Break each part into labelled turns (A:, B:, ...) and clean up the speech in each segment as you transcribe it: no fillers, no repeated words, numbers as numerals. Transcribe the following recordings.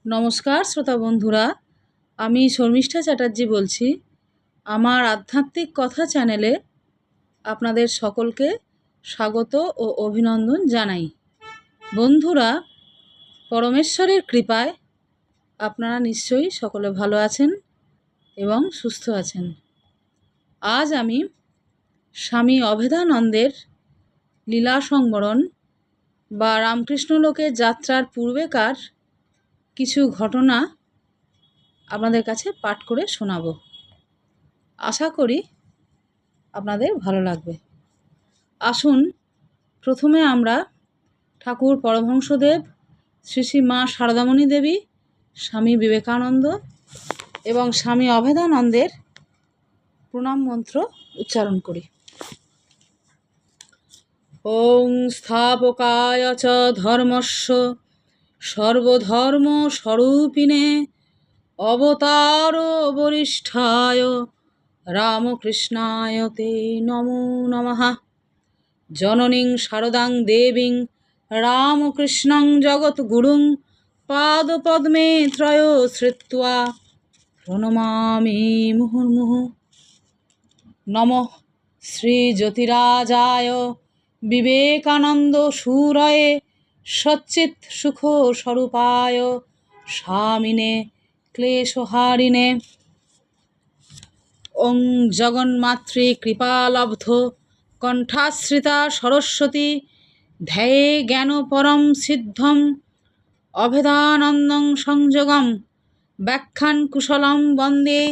A: নমস্কার শ্রোতা বন্ধুরা, আমি শর্মিষ্ঠা চ্যাটার্জি বলছি। আমার আধ্যাত্মিক কথা চ্যানেলে আপনাদের সকলকে স্বাগত ও অভিনন্দন জানাই। বন্ধুরা, পরমেশ্বরের কৃপায় আপনারা নিশ্চয়ই সকলে ভালো আছেন এবং সুস্থ আছেন। আজ আমি স্বামী অভেদানন্দের লীলা সংবরণ বা রামকৃষ্ণ লোকের যাত্রার পূর্বেকার কিছু ঘটনা আপনাদের কাছে পাঠ করে শোনাব। আশা করি আপনাদের ভালো লাগবে। আসুন প্রথমে আমরা ঠাকুর পরমহংসদেব, শ্রী শ্রী মা শারদামণি দেবী, স্বামী বিবেকানন্দ এবং স্বামী অভেদানন্দের প্রণাম মন্ত্র উচ্চারণ করি। ওং স্থাপকায় চ ধর্মস্য সর্বধর্ম স্বরূপিণে অবতার বরিষ্ঠায় রামকৃষ্ণায় তে নমো নমঃ। জননীং শারদাং দেবীং রামকৃষ্ণং জগৎগুরুং পাদপদ্মে ত্রয় শ্রিত্বা প্রণমামি মুহুর্মুহুঃ। নমঃ শ্রী জ্যোতিরাজায় বিবেকানন্দ সুরয়ে সচ্চিৎ সুখ স্বরূপায় স্বামিনে ক্লেশহারিণে। ওং জগন্মাতৃ কৃপালব্ধ কণ্ঠাশ্রিতা সরস্বতী ধ্যায়ে জ্ঞান পরম সিদ্ধম অভেদানন্দং সংযোগম ব্যাখ্যান কুশলম বন্দে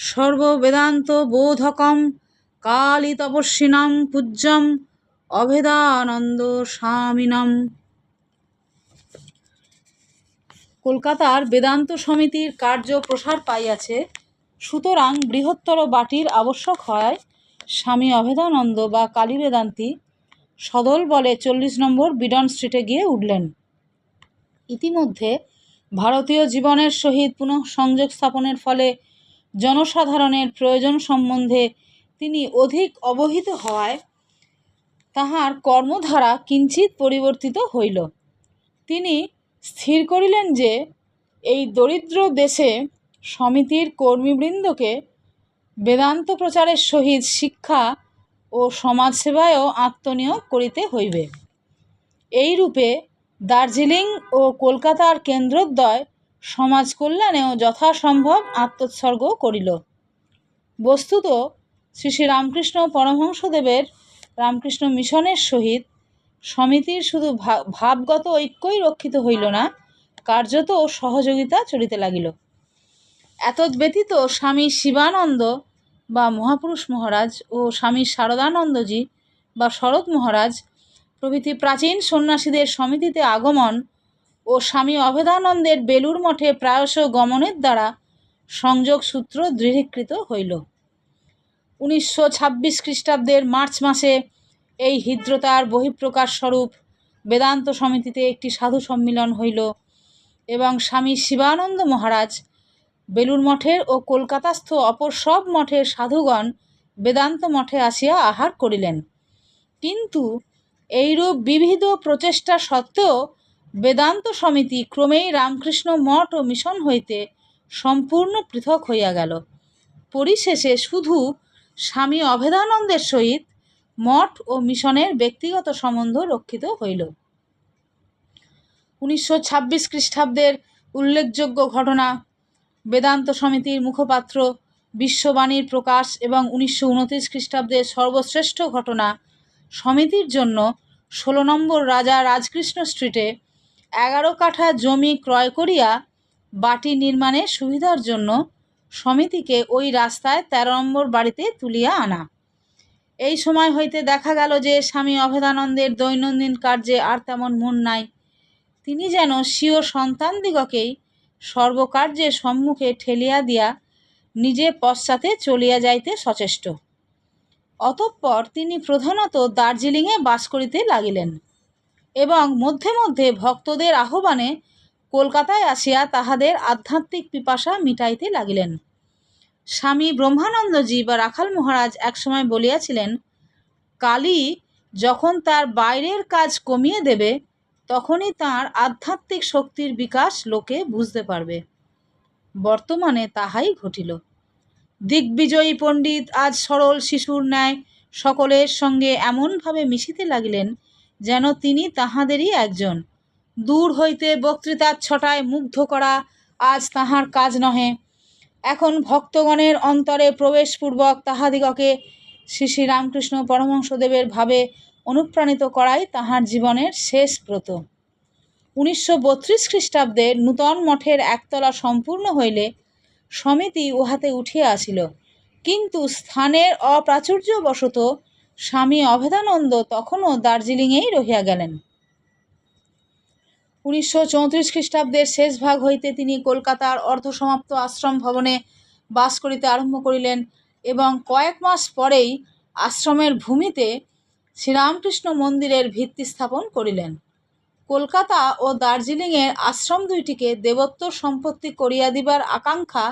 A: সর্ববেদান্ত বোধকম কালী তপস্বিনাম পূজ্যম অভেদানন্দ স্বামিনাম। কলকাতার বেদান্ত সমিতির কার্য প্রসার পাইয়াছে, সুতরাং বৃহত্তর বাটির আবশ্যক হয়। স্বামী অভেদানন্দ বা কালী বেদান্তি সদল বলে 40 নম্বর বিডন স্ট্রিটে গিয়ে উঠলেন। ইতিমধ্যে ভারতীয় জীবনের সহিত পুনঃ সংযোগ স্থাপনের ফলে জনসাধারণের প্রয়োজন সম্বন্ধে তিনি অধিক অবহিত হওয়ায় তাহার কর্মধারা কিঞ্চিত পরিবর্তিত হইল। তিনি স্থির করিলেন যে এই দরিদ্র দেশে সমিতির কর্মীবৃন্দকে বেদান্ত প্রচারের সহিত শিক্ষা ও সমাজসেবায়ও আত্মনিয়োগ করিতে হইবে। এইরূপে দার্জিলিং ও কলকাতার কেন্দ্রদ্বয় সমাজ কল্যাণেও যথাসম্ভব আত্মোৎসর্গ করিল। বস্তুত শ্রী শ্রী রামকৃষ্ণ পরমহংসদেবের রামকৃষ্ণ মিশনের সহিত সমিতির শুধু ভাবগত ঐক্যই রক্ষিত হইল না, কার্যত সহযোগিতা চলিতে লাগিল। এতদ্ব্যতীত স্বামী শিবানন্দ বা মহাপুরুষ মহারাজ ও স্বামী শারদানন্দজি বা শরৎ মহারাজ প্রভৃতি প্রাচীন সন্ন্যাসীদের সমিতিতে আগমন ও স্বামী অভেদানন্দের বেলুর মঠে প্রায়শ গমনের দ্বারা সংযোগ সূত্র দৃঢ়ীকৃত হইল। 1926 খ্রিস্টাব্দের মার্চ মাসে এই হৃদ্রতার বহিঃপ্রকাশ স্বরূপ বেদান্ত সমিতিতে একটি সাধু সম্মিলন হইল এবং স্বামী শিবানন্দ মহারাজ বেলুর মঠের ও কলকাতাস্থ অপর সব মঠের সাধুগণ বেদান্ত মঠে আসিয়া আহার করিলেন। কিন্তু এইরূপ বিবিধ প্রচেষ্টা সত্ত্বেও বেদান্ত সমিতি ক্রমেই রামকৃষ্ণ মঠ ও মিশন হইতে সম্পূর্ণ পৃথক হইয়া গেল। পরিশেষে শুধু স্বামী অভেদানন্দের সহিত মঠ ও মিশনের ব্যক্তিগত সম্বন্ধ রক্ষিত হইল। 1926 খ্রিস্টাব্দের উল্লেখযোগ্য ঘটনা: বেদান্ত সমিতির মুখপাত্র বিশ্ববাণীর প্রকাশ এবং 1929 খ্রিস্টাব্দের সর্বশ্রেষ্ঠ ঘটনা, সমিতির জন্য 16 নম্বর রাজা রাজকৃষ্ণ স্ট্রিটে 11 কাঠা জমি ক্রয় করিয়া বাটি নির্মাণের সুবিধার জন্য সমিতিকে ওই রাস্তায় 13 নম্বর বাড়িতে তুলিয়া আনা। এই সময় হইতে দেখা গেল যে স্বামী অভেদানন্দের দৈনন্দিন কার্যে আর তেমন মন নাই। তিনি যেন স্বীয় সন্তানদিগকেই সর্বকার্যে সম্মুখে ঠেলিয়া দিয়া নিজে পশ্চাতে চলিয়া যাইতে সচেষ্ট। অতঃপর তিনি প্রধানত দার্জিলিংয়ে বাস করিতে লাগিলেন এবং মধ্যে মধ্যে ভক্তদের আহ্বানে কলকাতায় আসিয়া তাহাদের আধ্যাত্মিক পিপাসা মিটাইতে লাগিলেন। স্বামী ব্রহ্মানন্দজি বা রাখাল মহারাজ একসময় বলিয়াছিলেন, কালী যখন তার বাইরের কাজ কমিয়ে দেবে তখনই তাঁর আধ্যাত্মিক শক্তির বিকাশ লোকে বুঝতে পারবে। বর্তমানে তাহাই ঘটিল। দিগ্বিজয়ী পণ্ডিত আজ সরল শিশুর ন্যায় সকলের সঙ্গে এমনভাবে মিশিতে লাগিলেন যেন তিনি তাহাদেরই একজন। দূর হইতে বক্তৃতার ছটায় মুগ্ধ করা আজ তাহার কাজ নহে। এখন ভক্তগণের অন্তরে প্রবেশপূর্বক তাহাদিগকে শ্রী শ্রী রামকৃষ্ণ পরমহংসদেবের ভাবে অনুপ্রাণিত করাই তাহার জীবনের শেষ ব্রত। 1932 খ্রিস্টাব্দে নূতন মঠের একতলা সম্পূর্ণ হইলে সমিতি উহাতে উঠিয়া আসিল, কিন্তু স্থানের অপ্রাচুর্যবশত স্বামী অভেদানন্দ তখনও দার্জিলিংয়েই রহিয়া গেলেন। 1934 খ্রিস্টাব্দের শেষ ভাগ হইতে তিনি কলকাতার অর্ধসমাপ্ত আশ্রম ভবনে বাস করিতে আরম্ভ করিলেন এবং কয়েক মাস পরেই আশ্রমের ভূমিতে শ্রীরামকৃষ্ণ মন্দিরের ভিত্তি স্থাপন করিলেন। কলকাতা ও দার্জিলিংয়ের আশ্রম দুইটিকে দেবোত্তর সম্পত্তি করিয়া দিবার আকাঙ্ক্ষা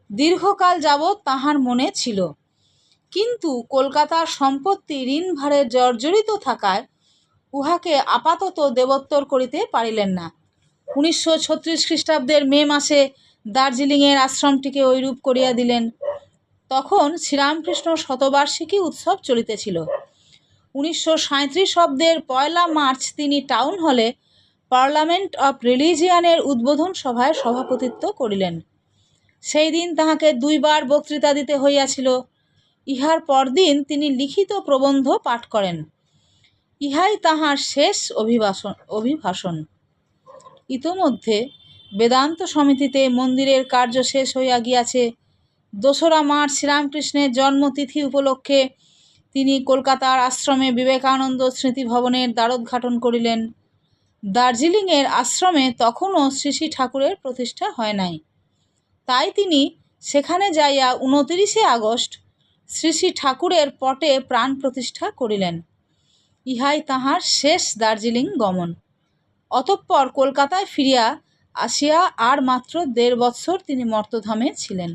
A: দীর্ঘকাল যাবৎ তাহার মনে ছিল, কিন্তু কলকাতার সম্পত্তি ঋণভারে জর্জরিত থাকায় উহাকে আপাতত দেবোত্তর করিতে পারিলেন না। 1936 খ্রিস্টাব্দের মে মাসে দার্জিলিংয়ের আশ্রমটিকে ঐরূপ করিয়া দিলেন। তখন শ্রীরামকৃষ্ণ শতবার্ষিকী উৎসব চলিতেছিল। 1937 অব্দের 1 মার্চ তিনি টাউন হলে পার্লামেন্ট অফ রিলিজিয়ানের উদ্বোধন সভায় সভাপতিত্ব করিলেন। সেই দিন তাহাকে 2 বার বক্তৃতা দিতে হইয়াছিল। ইহার পরদিন তিনি লিখিত প্রবন্ধ পাঠ করেন। ইহাই তাহার শেষ অভিভাষণ। ইতোমধ্যে বেদান্ত সমিতিতে মন্দিরের কার্য শেষ হইয়া গিয়াছে। 2রা মার্চ শ্রীরামকৃষ্ণের জন্মতিথি উপলক্ষে তিনি কলকাতার আশ্রমে বিবেকানন্দ স্মৃতি ভবনের দ্বারোদ্ঘাটন করিলেন। দার্জিলিংয়ের আশ্রমে তখনও শ্রী শ্রী ঠাকুরের প্রতিষ্ঠা হয় নাই, তাই তিনি সেখানে যাইয়া 29 আগস্ট শ্রী শ্রী ঠাকুরের পটে প্রাণ প্রতিষ্ঠা করিলেন। ইহাই তাহার শেষ দার্জিলিং গমন। অতঃপর কলকাতায় ফিরিয়া আসিয়া আর মাত্র 1.5 বৎসর তিনি মর্তধামে ছিলেন।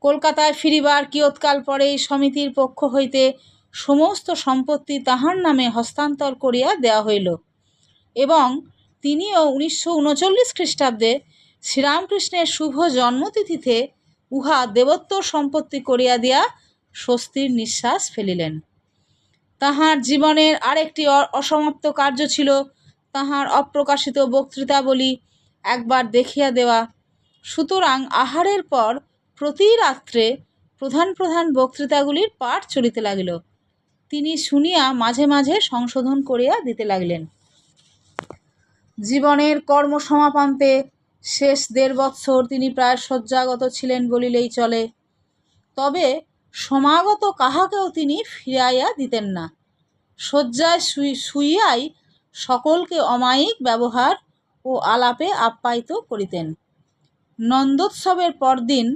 A: কলকাতায় ফিরিবার কিয়ৎকাল পরেই সমিতির পক্ষ হইতে সমস্ত সম্পত্তি তাহার নামে হস্তান্তর করিয়া দেওয়া হইল এবং তিনিও 1939 খ্রিস্টাব্দে শ্রীরামকৃষ্ণের শুভ জন্মতিথিতে উহা দেবোত্তর সম্পত্তি করিয়া দিয়া স্বস্তির নিঃশ্বাস ফেলিলেন। তাহার জীবনের আরেকটি অসমাপ্ত কার্য ছিল তাহার অপ্রকাশিত বক্তৃতাবলী একবার দেখিয়া দেওয়া। সুতরাং আহারের পর প্রতি রাত্রে প্রধান প্রধান বক্তৃতাগুলির পাঠ চলিতে লাগিল। তিনি শুনিয়া মাঝে মাঝে সংশোধন করিয়া দিতে লাগিলেন। জীবনের কর্মসমাপান্তে শেষ 1.5 বৎসর তিনি প্রায় শয্যাগত ছিলেন বলিলেই চলে। তবে সমাগত কাহাকেও তিনি ফিরাইয়া দিতেন না। শয্যায় শুইয়াই সকলকে অমায়িক ব্যবহার ও আলাপে আপ্যায়িত করিতেন। নন্দোৎসবের পরদিন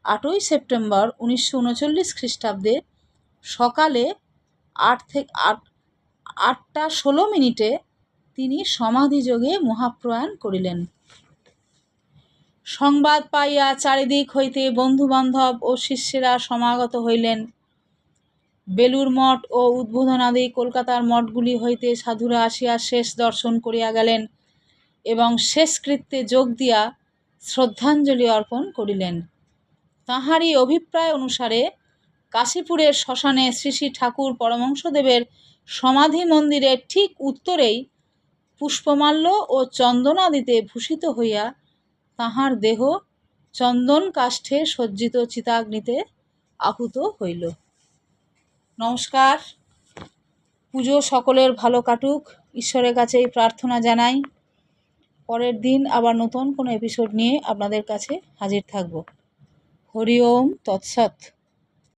A: 8ই সেপ্টেম্বর 1939 খ্রিস্টাব্দে সকালে 8:16 তিনি সমাধিযোগে মহাপ্রয়াণ করিলেন। সংবাদ পাইয়া চারিদিক হইতে বন্ধুবান্ধব ও শিষ্যেরা সমাগত হইলেন। বেলুর মঠ ও উদ্বোধনাদি কলকাতার মঠগুলি হইতে সাধুরা আসিয়া শেষ দর্শন করিয়া গেলেন এবং শেষকৃত্যে যোগ দিয়া শ্রদ্ধাঞ্জলি অর্পণ করিলেন। তাঁহারই অভিপ্রায় অনুসারে কাশীপুরের শ্মশানে শ্রী শ্রী ঠাকুর পরমহংসদেবের সমাধি মন্দিরের ঠিক উত্তরেই পুষ্পমাল্য ও চন্দনাদিতে ভূষিত হইয়া তাঁহার দেহ চন্দন কাষ্ঠে সজ্জিত চিতাগ্নিতে আহুত হইল। নমস্কার। পুজো সকলের ভালো কাটুক, ঈশ্বরের কাছেই প্রার্থনা জানাই। পরের দিন আবার নতুন কোনো এপিসোড নিয়ে আপনাদের কাছে হাজির থাকব। হরি ওম তৎসৎ।